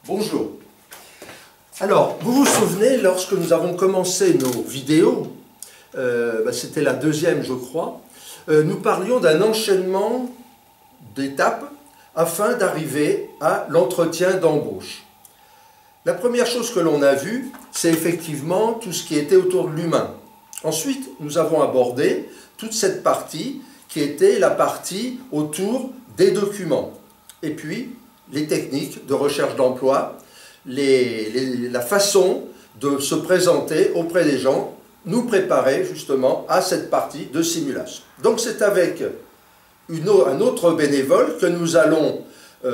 Bonjour. Alors, vous vous souvenez, lorsque nous avons commencé nos vidéos, c'était la deuxième je crois, nous parlions d'un enchaînement d'étapes afin d'arriver à l'entretien d'embauche. La première chose que l'on a vue, c'est effectivement tout ce qui était autour de l'humain. Ensuite, nous avons abordé toute cette partie qui était la partie autour des documents. Et puis, les techniques de recherche d'emploi, la façon de se présenter auprès des gens, nous préparer justement à cette partie de simulation. Donc c'est avec un autre bénévole que nous allons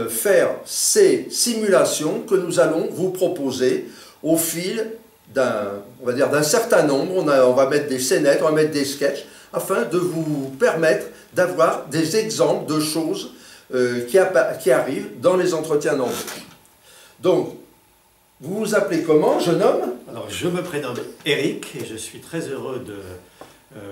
faire ces simulations que nous allons vous proposer au fil d'un certain nombre. On va mettre des scénettes, on va mettre des sketchs, afin de vous permettre d'avoir des exemples de choses qui arrivent dans les entretiens d'embauche. Donc, vous vous appelez comment, jeune homme? Alors, je me prénomme Eric et je suis très heureux de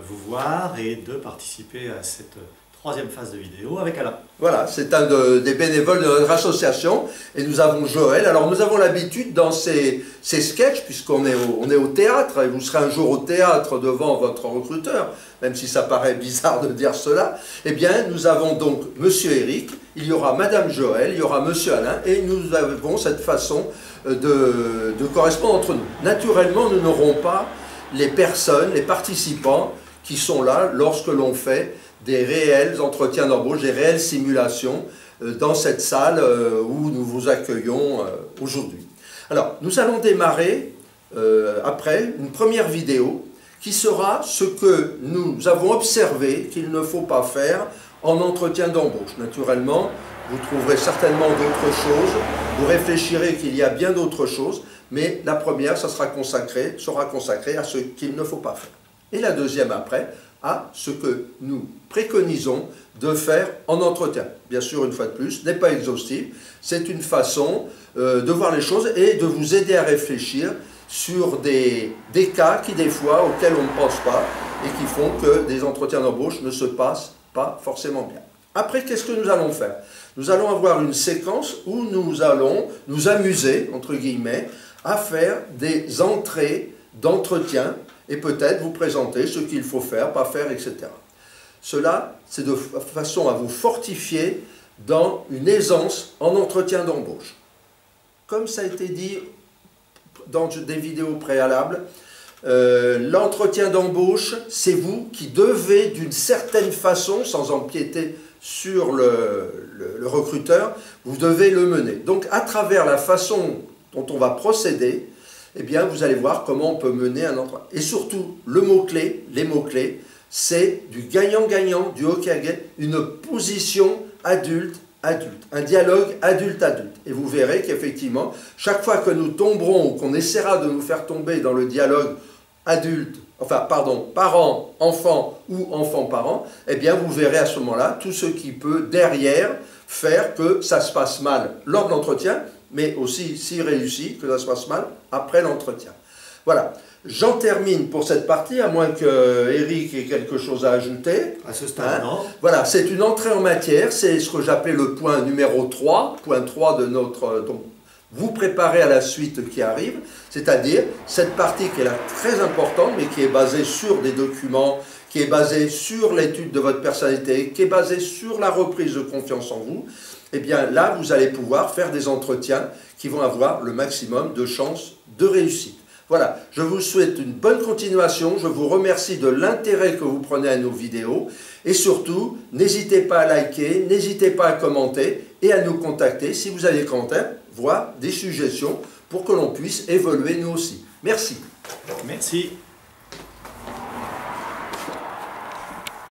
vous voir et de participer à cette troisième phase de vidéo avec Alain. Voilà, c'est un des bénévoles de notre association et nous avons Joël. Alors nous avons l'habitude dans ces sketchs, puisqu'on est au théâtre, et vous serez un jour au théâtre devant votre recruteur, même si ça paraît bizarre de dire cela, eh bien nous avons donc Monsieur Eric, il y aura Madame Joël, il y aura Monsieur Alain, et nous avons cette façon de correspondre entre nous. Naturellement, nous n'aurons pas les personnes, les participants qui sont là lorsque l'on fait des réels entretiens d'embauche, des réelles simulations dans cette salle où nous vous accueillons aujourd'hui. Alors, nous allons démarrer après une première vidéo qui sera ce que nous avons observé qu'il ne faut pas faire en entretien d'embauche. Naturellement, vous trouverez certainement d'autres choses, vous réfléchirez qu'il y a bien d'autres choses, mais la première, ça sera consacrée à ce qu'il ne faut pas faire. Et la deuxième après, à ce que nous préconisons de faire en entretien. Bien sûr, une fois de plus, n'est pas exhaustive, c'est une façon de voir les choses et de vous aider à réfléchir sur des cas qui, des fois, auxquels on ne pense pas et qui font que des entretiens d'embauche ne se passent pas forcément bien. Après, qu'est-ce que nous allons faire? Nous allons avoir une séquence où nous allons nous amuser, entre guillemets, à faire des entrées d'entretien et peut-être vous présenter ce qu'il faut faire, pas faire, etc. Cela, c'est de façon à vous fortifier dans une aisance en entretien d'embauche. Comme ça a été dit dans des vidéos préalables, l'entretien d'embauche, c'est vous qui devez d'une certaine façon, sans empiéter sur le recruteur, vous devez le mener. Donc à travers la façon dont on va procéder, eh bien, vous allez voir comment on peut mener un entretien. Et surtout, les mots-clés, c'est du gagnant-gagnant, du hockey-à-gain, une position adulte-adulte, un dialogue adulte-adulte. Et vous verrez qu'effectivement, chaque fois que nous tomberons, ou qu'on essaiera de nous faire tomber dans le dialogue parent-enfant ou enfant-parent, eh bien, vous verrez à ce moment-là tout ce qui peut, derrière, faire que ça se passe mal lors de l'entretien, mais aussi, s'il réussit, que ça se passe mal après l'entretien. Voilà, j'en termine pour cette partie, à moins que Eric ait quelque chose à ajouter. À ce stade, non. Voilà, c'est une entrée en matière, c'est ce que j'appelais le point numéro 3, point 3 de notre... Donc, vous préparez à la suite qui arrive, c'est-à-dire cette partie qui est là très importante, mais qui est basée sur des documents, qui est basée sur l'étude de votre personnalité, qui est basée sur la reprise de confiance en vous. Eh bien là, vous allez pouvoir faire des entretiens qui vont avoir le maximum de chances de réussite. Voilà, je vous souhaite une bonne continuation, je vous remercie de l'intérêt que vous prenez à nos vidéos et surtout, n'hésitez pas à liker, n'hésitez pas à commenter et à nous contacter si vous avez des commentaires, voire des suggestions pour que l'on puisse évoluer nous aussi. Merci. Merci.